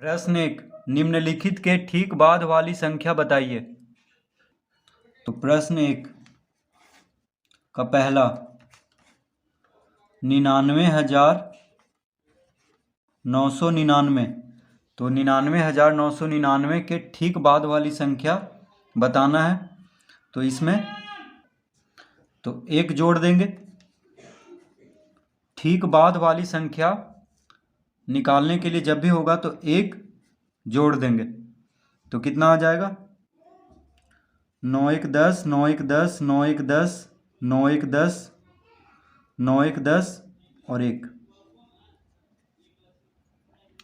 प्रश्न 1, निम्नलिखित के ठीक बाद वाली संख्या बताइए। तो प्रश्न 1 का पहला 99,999। तो 99,999 के ठीक बाद वाली संख्या बताना है। तो इसमें तो एक जोड़ देंगे। ठीक बाद वाली संख्या निकालने के लिए जब भी होगा तो एक जोड़ देंगे। तो कितना आ जाएगा? 9 1 10, 9 1 10, 9 1 10, 9 1 10, 9 1 10 और 1,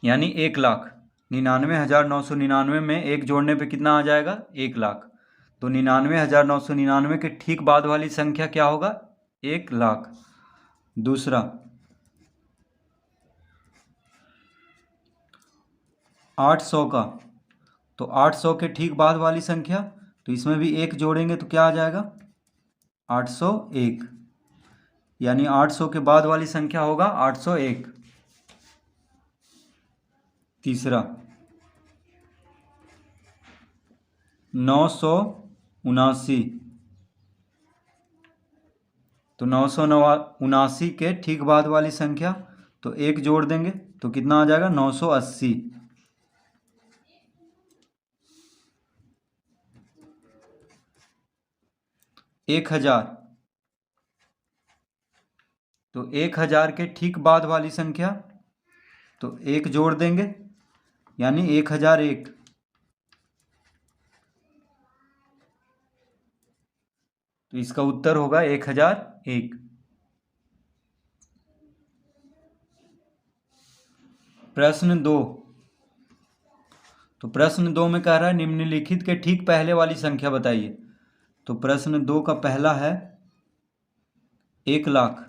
यानी 1,00,000। 99,999 में एक जोड़ने पे कितना आ जाएगा? 1,00,000। तो 99,999 के ठीक बाद वाली संख्या क्या होगा? 1,00,000। दूसरा 800 का। तो 800 के ठीक बाद वाली संख्या, तो इसमें भी एक जोड़ेंगे तो क्या आ जाएगा? 801, यानी 800 के बाद वाली संख्या होगा 801। तीसरा 979। तो 979 के ठीक बाद वाली संख्या, तो एक जोड़ देंगे तो कितना आ जाएगा? 980। 1000। तो 1000 के ठीक बाद वाली संख्या, तो एक जोड़ देंगे यानी 1001। तो इसका उत्तर होगा 1001। प्रश्न 2। तो प्रश्न 2 में कह रहा है निम्नलिखित के ठीक पहले वाली संख्या बताइए। तो प्रश्न 2 का पहला है 1,00,000।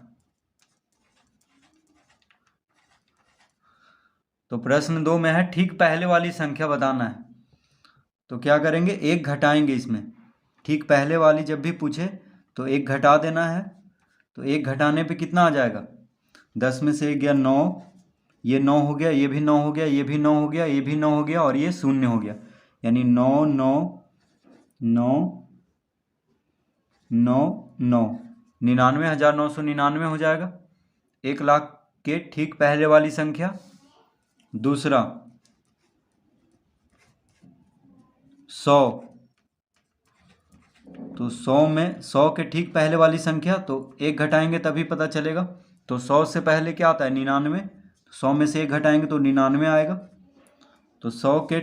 तो प्रश्न 2 में है ठीक पहले वाली संख्या बताना है। तो क्या करेंगे? एक घटाएंगे इसमें। ठीक पहले वाली जब भी पूछे तो एक घटा देना है। तो एक घटाने पे कितना आ जाएगा? 10 में से 1 गया 9, ये 9 हो गया, ये भी 9 हो गया, ये भी 9 हो गया, ये भी 9 हो गया और ये 0 हो गया, यानी 9 9 9 9 9, 99,999 हो जाएगा 1,00,000 के ठीक पहले वाली संख्या। दूसरा 100। तो 100 में 100 के ठीक पहले वाली संख्या, तो एक घटाएंगे तभी पता चलेगा। तो 100 से पहले क्या आता है? 99। 100 में से एक घटाएंगे तो 99 आएगा। तो 100 के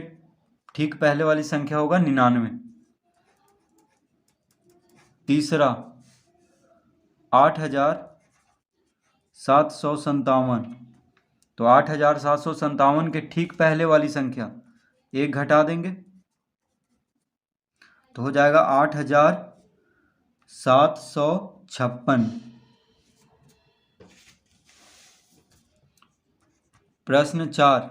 ठीक पहले वाली संख्या होगा 99। तीसरा 8,757। तो 8,757 के ठीक पहले वाली संख्या एक घटा देंगे तो हो जाएगा 8,756। प्रश्न 4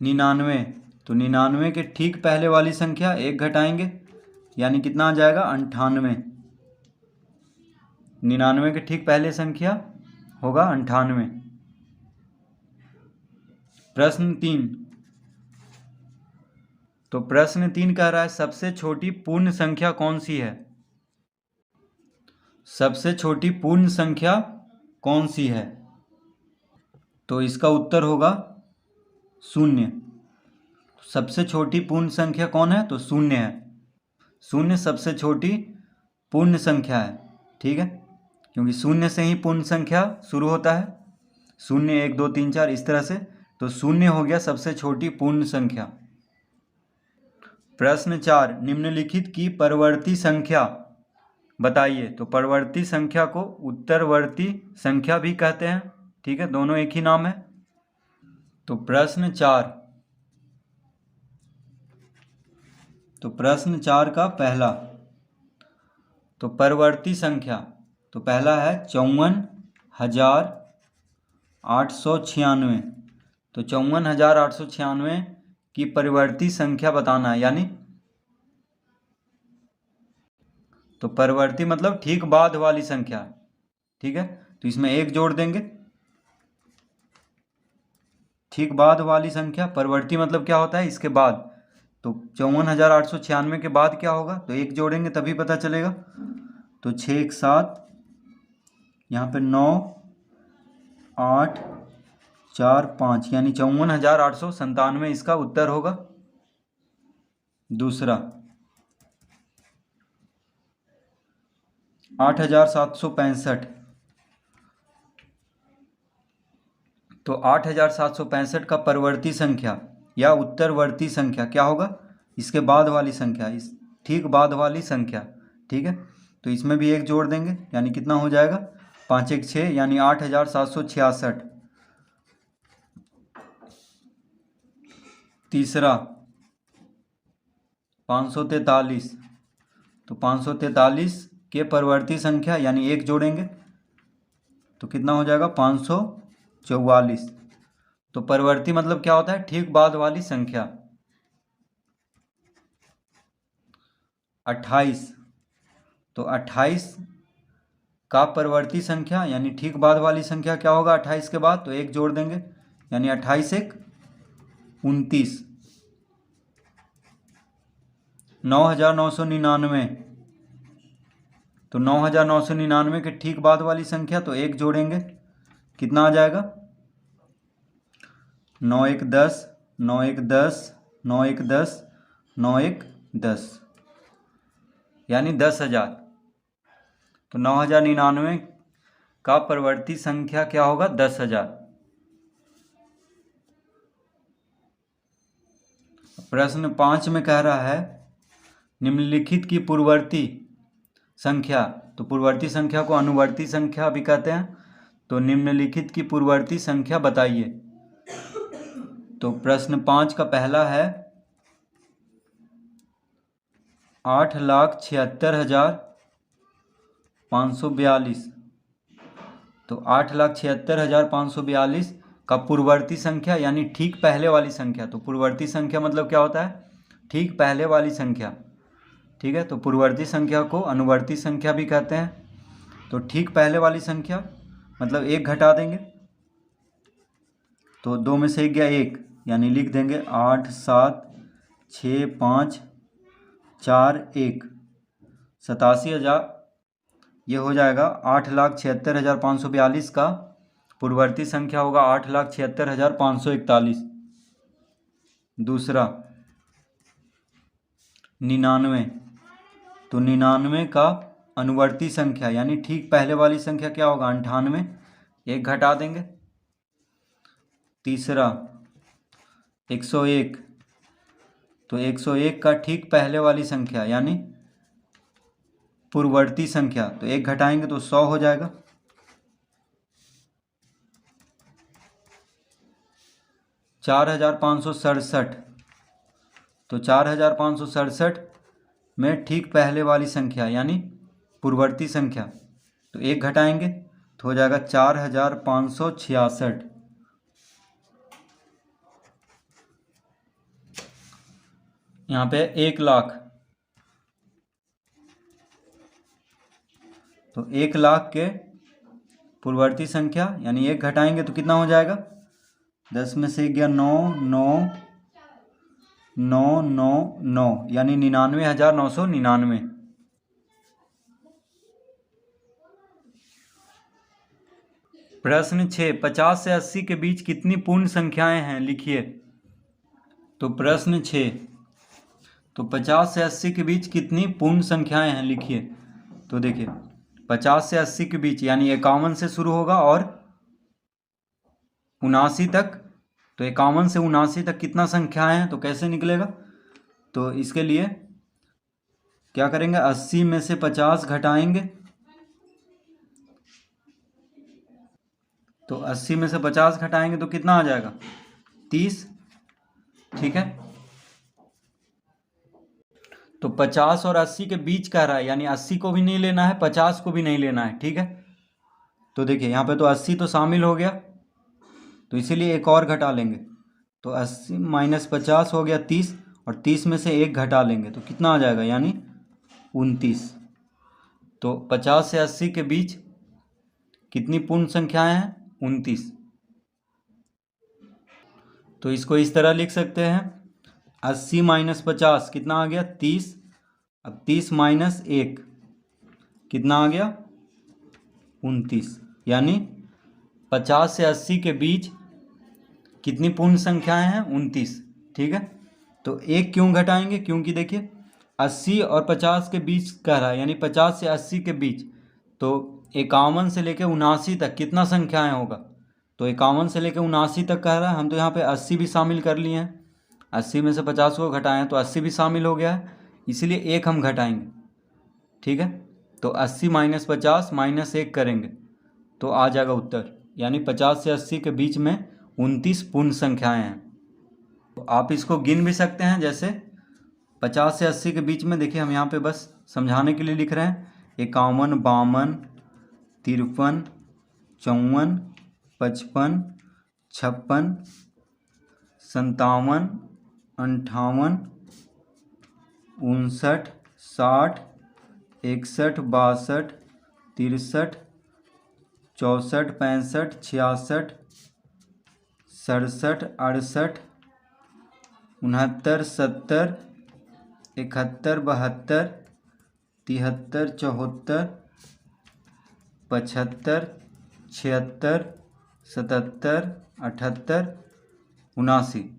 99। तो 99 के ठीक पहले वाली संख्या एक घटाएंगे यानी कितना आ जाएगा? 98। 99 के ठीक पहले संख्या होगा 98। प्रश्न 3। तो प्रश्न 3 कह रहा है सबसे छोटी पूर्ण संख्या कौन सी है? सबसे छोटी पूर्ण संख्या कौन सी है? तो इसका उत्तर होगा 0। सबसे छोटी पूर्ण संख्या कौन है? तो 0 है। 0 सबसे छोटी पूर्ण संख्या है, ठीक है, क्योंकि 0 से ही पूर्ण संख्या शुरू होता है। 0 1 2 3 4 इस तरह से। तो 0 हो गया सबसे छोटी पूर्ण संख्या। प्रश्न 4 निम्नलिखित की परवर्ती संख्या बताइए। तो परवर्ती संख्या को उत्तरवर्ती संख्या भी कहते हैं, ठीक है, दोनों एक ही नाम है। तो प्रश्न 4। तो प्रश्न 4 का पहला तो परवर्ती संख्या, तो पहला है 54,896। तो 54,896 की परिवर्ती संख्या बताना है, यानी तो परिवर्ती मतलब ठीक बाद वाली संख्या, ठीक है। तो इसमें एक जोड़ देंगे ठीक बाद वाली संख्या, परवर्ती मतलब क्या होता है इसके बाद, तो 54,896 के बाद क्या होगा, तो एक जोड़ेंगे तभी पता चलेगा। तो 6 एक 7, यहाँ पे 9 8 4 5, यानी 54,897 इसका उत्तर होगा। दूसरा 8,765, तो 8,765 का परवर्ती संख्या या उत्तरवर्ती संख्या क्या होगा, इसके बाद वाली संख्या, इस ठीक बाद वाली संख्या। ठीक है, तो इसमें भी एक जोड़ देंगे, यानी कितना हो जाएगा, 5 एक 6, यानी 8,766। तीसरा 543, तो 543 के परवर्ती संख्या यानी एक जोड़ेंगे तो कितना हो जाएगा, 544। तो परवर्ती मतलब क्या होता है, ठीक बाद वाली संख्या। 28, तो 28 का परवर्ती संख्या यानी ठीक बाद वाली संख्या क्या होगा 28 के बाद, तो एक जोड़ देंगे, यानी 28 एक 29। 9,999, तो 9,999 के ठीक बाद वाली संख्या, तो एक जोड़ेंगे, कितना आ जाएगा, 9 एक 10, 9 एक 10, 9 एक 10, 9 एक 10, यानी 10,000। तो 9,099 का परवर्ती संख्या क्या होगा, 10,000। प्रश्न 5 में कह रहा है निम्नलिखित की पूर्ववर्ती संख्या, तो पूर्ववर्ती संख्या को अनुवर्ती संख्या भी कहते हैं, तो निम्नलिखित की पूर्ववर्ती संख्या बताइए। तो प्रश्न 5 का पहला है 8,76,542, तो 8,76,542 का पूर्ववर्ती संख्या यानी ठीक पहले वाली संख्या, तो पूर्ववर्ती संख्या मतलब क्या होता है, ठीक पहले वाली संख्या। ठीक है, तो पूर्ववर्ती संख्या को अनुवर्ती संख्या भी कहते हैं। तो ठीक पहले वाली संख्या मतलब एक घटा देंगे, तो 2 में से 1 गया 1, यानी लिख देंगे 8 7 6 5 4 1, 87,000। ये हो जाएगा 8,76,542 का पूर्ववर्ती संख्या होगा 8,76,541। दूसरा 99, तो 99 का अनुवर्ती संख्या यानी ठीक पहले वाली संख्या क्या होगा, 98, एक घटा देंगे। तीसरा 101, तो 101 का ठीक पहले वाली संख्या यानी पूर्ववर्ती संख्या, तो एक घटाएंगे तो 100 हो जाएगा। 4,567, तो 4,567 में ठीक पहले वाली संख्या यानी पूर्ववर्ती संख्या, तो एक घटाएंगे तो हो जाएगा 4,566। यहाँ पे 1,00,000, तो 1,00,000 के पूर्ववर्ती संख्या यानी एक घटाएंगे तो कितना हो जाएगा, 10 में से 1 गया 9 9 9 9 9, यानी 99,999। प्रश्न 6, 50 से 80 के बीच कितनी पूर्ण संख्याएं हैं, लिखिए। तो प्रश्न 6, तो 50 से 80 के बीच कितनी पूर्ण संख्याएं हैं, लिखिए। तो देखिए 50 से 80 के बीच यानी 51 से शुरू होगा और 79 तक, तो 51 से 79 तक कितना संख्याएं हैं, तो कैसे निकलेगा, तो इसके लिए क्या करेंगे, 80 में से 50 घटाएंगे, तो 80 में से 50 घटाएंगे तो कितना आ जाएगा, 30। ठीक है, तो 50 और 80 के बीच कह रहा है, यानी 80 को भी नहीं लेना है 50 को भी नहीं लेना है। ठीक है, तो देखिए यहाँ पे तो 80 तो शामिल हो गया, तो इसीलिए एक और घटा लेंगे, तो 80 माइनस 50 हो गया 30, और 30 में से एक घटा लेंगे तो कितना आ जाएगा, यानी 29। तो 50 से 80 के बीच कितनी पूर्ण संख्याएं हैं, 29। तो इसको इस तरह लिख सकते हैं, 80 माइनस 50 कितना आ गया 30। अब 30 माइनस 1 कितना आ गया 29। यानी 50 से 80 के बीच कितनी पूर्ण संख्याएं हैं 29। ठीक है, तो एक क्यों घटाएंगे, क्योंकि देखिए 80 और 50 के बीच कह रहा है, यानी 50 से 80 के बीच, तो 51 से लेकर 79 तक कितना संख्याएं होगा, तो 51 से लेकर 79 तक कह रहा है। हम तो यहाँ पे 80 भी शामिल कर लिए हैं, 80 में से 50 को घटाएं तो 80 भी शामिल हो गया है, इसलिए एक हम घटाएंगे। ठीक है, तो 80 माइनस 50 माइनस 1 करेंगे तो आ जाएगा उत्तर, यानी 50 से 80 के बीच में 29 पूर्ण संख्याएं हैं। तो आप इसको गिन भी सकते हैं, जैसे 50 से 80 के बीच में देखिए हम यहाँ पे बस समझाने के लिए लिख रहे हैं, 51, 52, 53, 54, 55, 56, 57, 58, 59, 60, 61, 62, 63, 64, 65, 66, 67, 68, 69, 70, 71, 72, 73, 74, 75, 76, 77, 78, 79।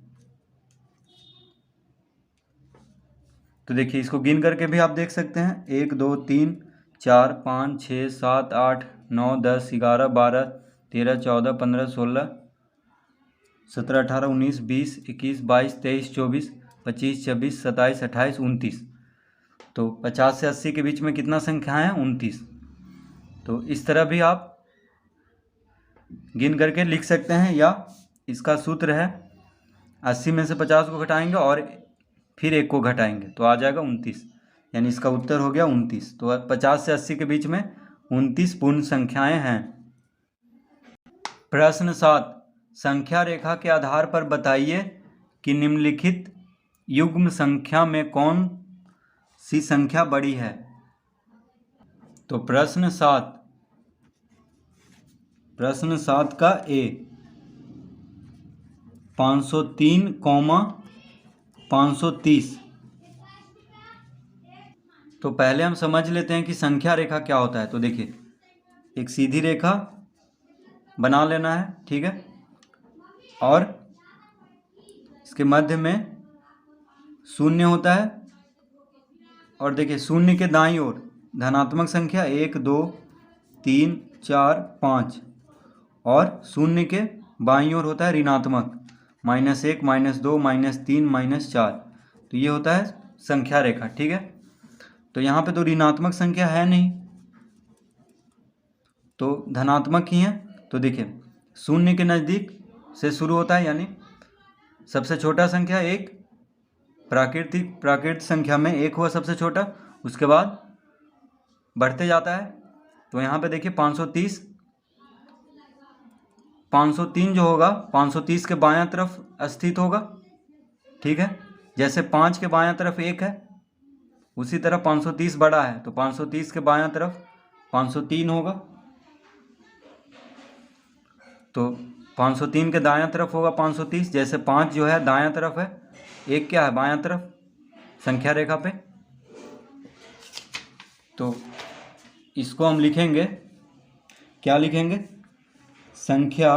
तो देखिए इसको गिन करके भी आप देख सकते हैं, 1 2 3 4 5 6 7 8 9 10 11 12 13 14 15 16 17 18 19 20 21 22 23 24 25 26 27 28 29। तो 50 से 80 के बीच में कितना संख्या है 29। तो इस तरह भी आप गिन करके लिख सकते हैं, या इसका सूत्र है 80 में से 50 को घटाएंगे और फिर 1 को घटाएंगे तो आ जाएगा 29, यानी इसका उत्तर हो गया 29। तो 50 से 80 के बीच में 29 पूर्ण संख्याएं हैं। प्रश्न 7, संख्या रेखा के आधार पर बताइए कि निम्नलिखित युग्म संख्या में कौन सी संख्या बड़ी है। तो प्रश्न 7 का ए 503, 530। तो पहले हम समझ लेते हैं कि संख्या रेखा क्या होता है। तो देखिए एक सीधी रेखा बना लेना है, ठीक है, और इसके मध्य में शून्य होता है, और देखिए शून्य के दाईं ओर धनात्मक संख्या 1 2 3 4 5, और शून्य के बाईं ओर होता है ऋणात्मक -1 -2 -3 -4। तो ये होता है संख्या रेखा, ठीक है। तो यहाँ पे तो ऋणात्मक संख्या है नहीं, तो धनात्मक ही है। तो देखिए शून्य के नज़दीक से शुरू होता है, यानी सबसे छोटा संख्या 1, प्राकृतिक संख्या में 1 हुआ सबसे छोटा, उसके बाद बढ़ते जाता है। तो यहाँ पे देखिए 503 जो होगा 530 के बायां तरफ स्थित होगा, ठीक है। जैसे 5 के बायां तरफ 1 है, उसी तरह 530 बड़ा है, तो 530 के बायां तरफ 503 होगा। तो 503 के दायां तरफ होगा 530, जैसे 5 जो है दायां तरफ है, 1 क्या है बायां तरफ संख्या रेखा पे। तो इसको हम लिखेंगे, क्या लिखेंगे, संख्या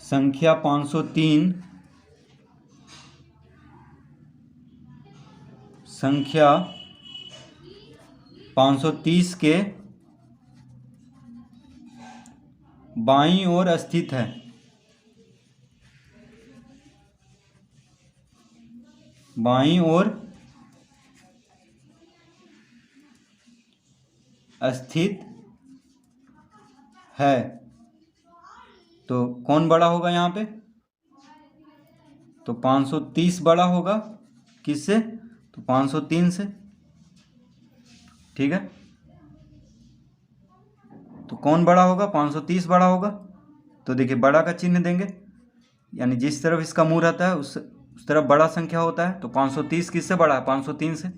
503 संख्या 530 के बाईं ओर स्थित है। बाईं ओर स्थित है। तो कौन बड़ा होगा यहाँ पे, तो 530 बड़ा होगा किससे, तो 503 से, ठीक है। तो कौन बड़ा होगा, 530 बड़ा होगा। तो देखिए बड़ा का चिन्ह देंगे, यानी जिस तरफ इसका मुंह रहता है उस तरफ बड़ा संख्या होता है। तो 530 किससे बड़ा है, 503 से।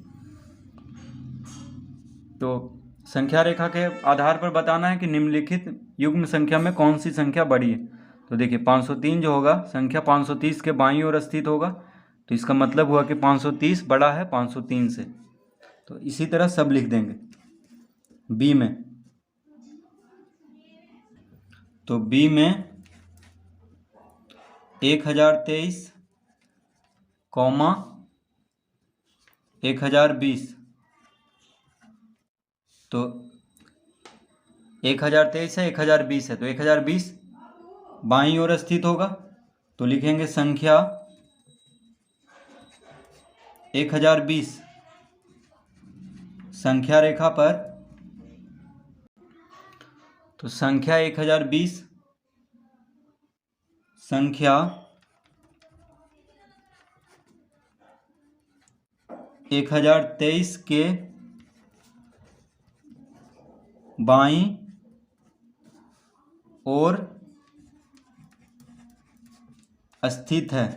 तो संख्या रेखा के आधार पर बताना है कि निम्नलिखित युग्म संख्या में कौन सी संख्या बड़ी है। तो देखिए 503 जो होगा संख्या 530 के बाईं ओर स्थित होगा, तो इसका मतलब हुआ कि 530 बड़ा है 503 से। तो इसी तरह सब लिख देंगे। बी में, तो बी में 1023, 1020, तो 1023 है 1020 है, तो 1020 बाईं ओर स्थित होगा, तो लिखेंगे संख्या 1020 संख्या रेखा पर, तो संख्या 1020 संख्या 1023 के बाईं ओर स्थित है।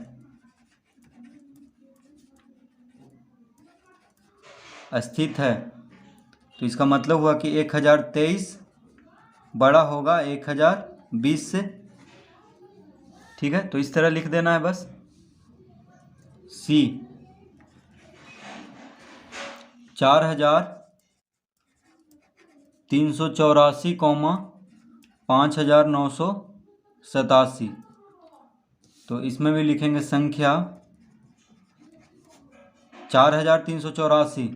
तो इसका मतलब हुआ कि 1023 बड़ा होगा 1020 से। ठीक है, तो इस तरह लिख देना है बस। सी 4384, 5987, तो इसमें भी लिखेंगे संख्या 4384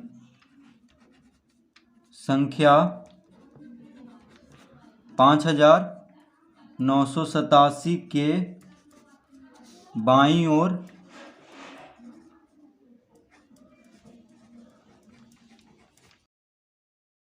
संख्या 5987 के बाईं ओर